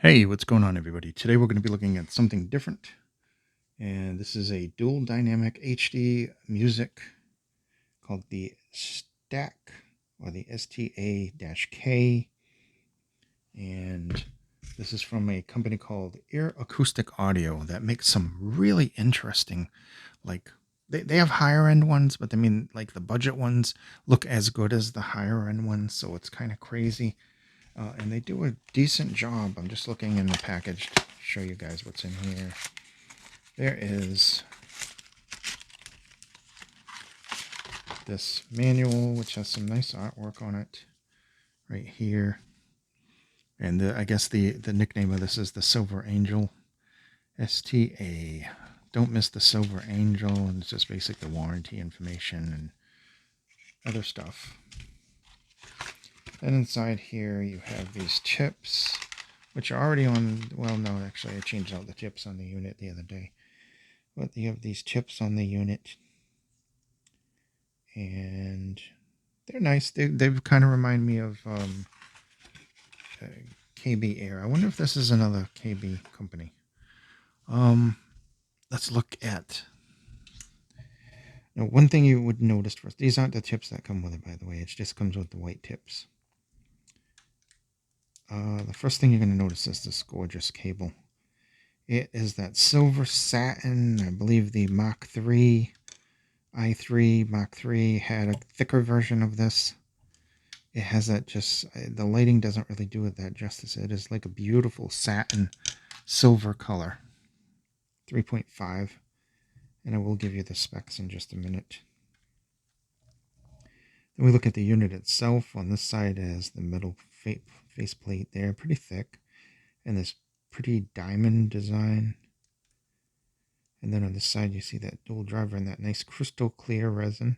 Hey, what's going on, everybody? Today we're going to be looking at something different, and this is a dual dynamic HD music called the STA-K or the STA-K, and this is from a company called Acoustic Audio that makes some really interesting, like they have higher end ones, but I mean, like the budget ones look as good as the higher end ones, so it's kind of crazy. And they do a decent job. I'm just looking in the package to show you guys what's in here. There is this manual, which has some nice artwork on it right here. And I guess the nickname of this is the Silver Angel. STA. Don't miss the Silver Angel. And it's just basically the warranty information and other stuff. And inside here you have these chips, which are already on, well, no, actually I changed out the chips on the unit the other day. But you have these chips on the unit, and they're nice. They kind of remind me of KB Air. I wonder if this is another KB company. Let's look at. Now, one thing you would notice first, these aren't the tips that come with it, by the way. It just comes with the white tips. The first thing you're going to notice is this gorgeous cable. It is that silver satin. I believe the Mach 3, i3 Mach 3 had a thicker version of this. It has that just, the lighting doesn't really do it that justice. It is like a beautiful satin silver color. 3.5. And I will give you the specs in just a minute. Then we look at the unit itself. On this side is the metal faceplate there, pretty thick. And this pretty diamond design. And then on this side you see that dual driver and that nice crystal clear resin.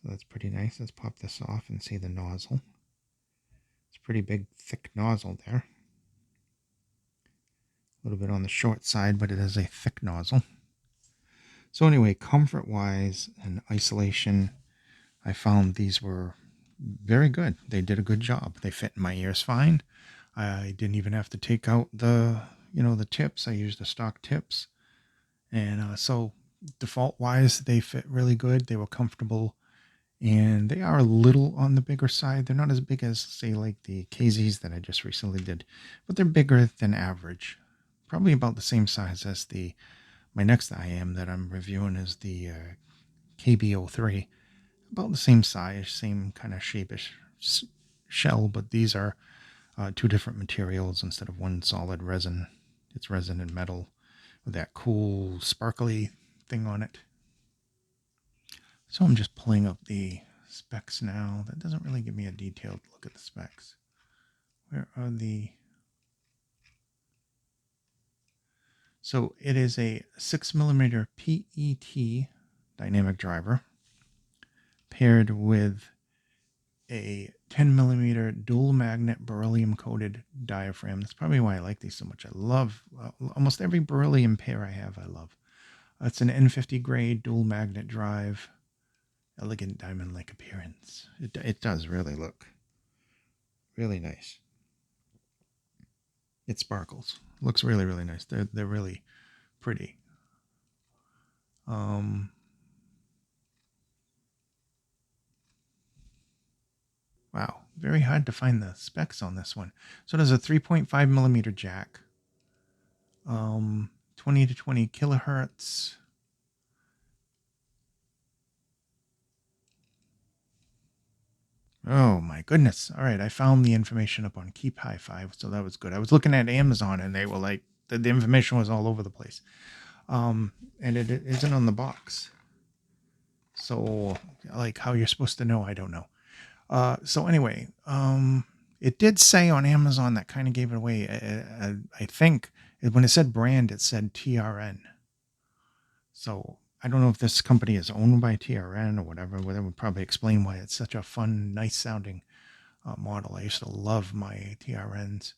So that's pretty nice. Let's pop this off and see the nozzle. It's a pretty big, thick nozzle there. A little bit on the short side, but it is a thick nozzle. So anyway, comfort-wise and isolation, I found these were very good. They did a good job. They fit in my ears fine. I didn't even have to take out the tips. I used the stock tips. And so default-wise, they fit really good. They were comfortable. And they are a little on the bigger side. They're not as big as, say, like the KZs that I just recently did, but they're bigger than average. Probably about the same size as my next IM that I'm reviewing is the KB03. About the same size, same kind of shapish shell, but these are two different materials instead of one solid resin. It's resin and metal with that cool sparkly thing on it. So I'm just pulling up the specs now. That doesn't really give me a detailed look at the specs. Where are the... So it is a 6mm PET dynamic driver paired with a 10mm dual magnet beryllium coated diaphragm. That's probably why I like these so much. I love almost every beryllium pair I have. I love. It's an N50 grade dual magnet drive. Elegant diamond-like appearance. It does really look really nice. It sparkles. Looks really, really nice. They're really pretty. Wow, very hard to find the specs on this one. So there's a 3.5mm jack, 20 to 20 kilohertz. Oh my goodness. All right, I found the information up on Keep Hi-Fi, so that was good. I was looking at Amazon and they were like, the information was all over the place. And it isn't on the box. So, like, how you're supposed to know, I don't know. So anyway, it did say on Amazon, that kind of gave it away. I think when it said brand, it said TRN. So I don't know if this company is owned by TRN or whatever. That would probably explain why it's such a fun, nice sounding model. I used to love my TRNs.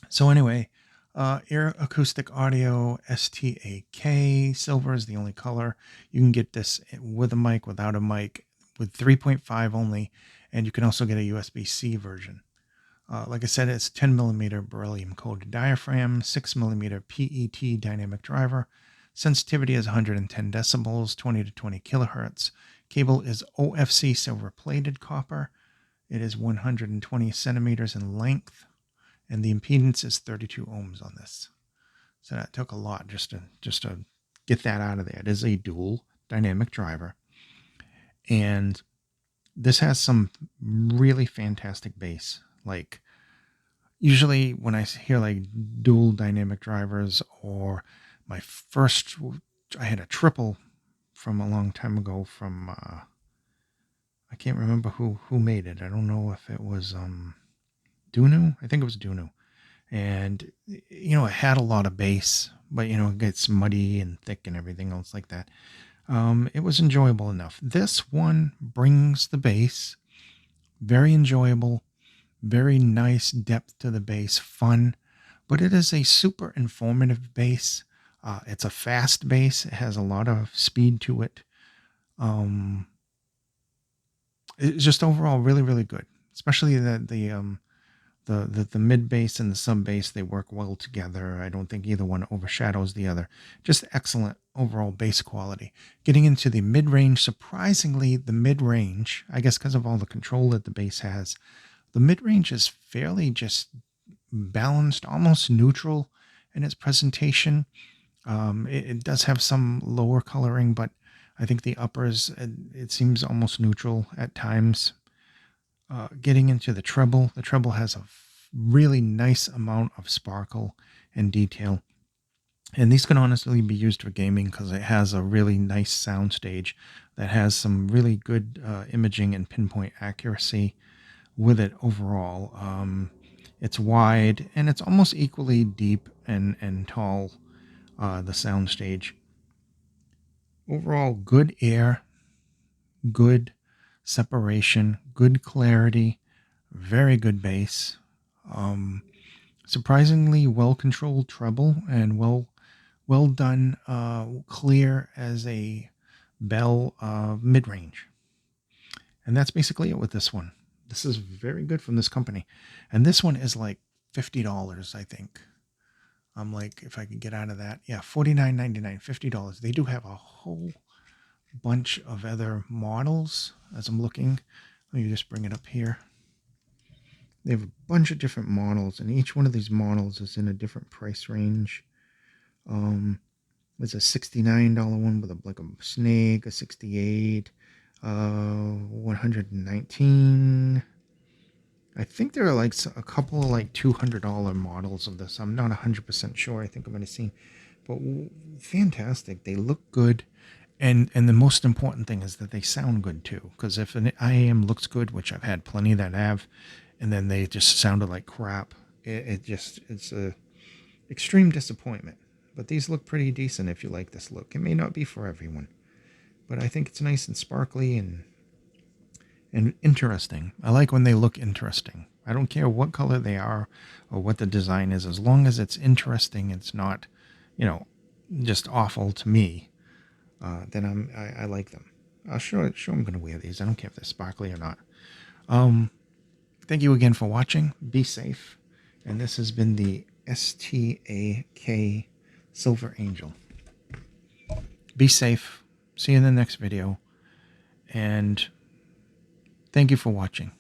So anyway, Air Acoustic Audio STA-K. Silver is the only color. You can get this with a mic, without a mic, with 3.5 only. And you can also get a USB-C version. Like I said, it's 10 millimeter beryllium coated diaphragm, 6 millimeter PET dynamic driver. Sensitivity is 110 decibels, 20 to 20 kilohertz. Cable is OFC silver plated copper. It is 120 centimeters in length, and the impedance is 32 ohms on this. So that took a lot just to get that out of there. It is a dual dynamic driver, and this has some really fantastic bass. Like, usually when I hear like dual dynamic drivers, or my first, I had a triple from a long time ago from I can't remember who made it. I don't know if it was Dunu. I think it was Dunu. And it had a lot of bass, but it gets muddy and thick and everything else like that. It was enjoyable enough. This one brings the bass, very enjoyable, very nice depth to the bass, fun, but it is a super informative bass. It's a fast bass. It has a lot of speed to it. It's just overall really, really good, especially the mid bass and the sub bass. They work well together. I don't think either one overshadows the other. Just excellent overall bass quality. Getting into the mid range, surprisingly, the mid range, I guess because of all the control that the bass has, the mid range is fairly just balanced, almost neutral in its presentation. It does have some lower coloring, but I think the uppers, it seems almost neutral at times. Getting into the treble has a really nice amount of sparkle and detail. And these can honestly be used for gaming because it has a really nice sound stage that has some really good imaging and pinpoint accuracy with it overall. It's wide and it's almost equally deep and tall, the sound stage. Overall, good air, good separation, good clarity, very good bass. Surprisingly well controlled treble and well done, clear as a bell mid range. And that's basically it with this one. This is very good from this company, and this one is like $50, I think. I'm like, if I could get out of that, yeah, $49.99, $50. They do have a whole bunch of other models as I'm looking. Let me just bring it up here. They have a bunch of different models, and each one of these models is in a different price range. There's a $69 one with like a snake, a 68, 119. I think there are like a couple of like $200 models of this. I'm not 100% sure. I think I'm going to see, but fantastic. They look good. And the most important thing is that they sound good too. Because if an IAM looks good, which I've had plenty that have, and then they just sounded like crap, it's a extreme disappointment. But these look pretty decent if you like this look. It may not be for everyone, but I think it's nice and sparkly and interesting. I like when they look interesting. I don't care what color they are or what the design is, as long as it's interesting. It's not, just awful to me. Then I like them. I'll sure I'm going to wear these. I don't care if they're sparkly or not. Thank you again for watching. Be safe. And this has been the STA-K Silver Angel. Be safe. See you in the next video. And thank you for watching.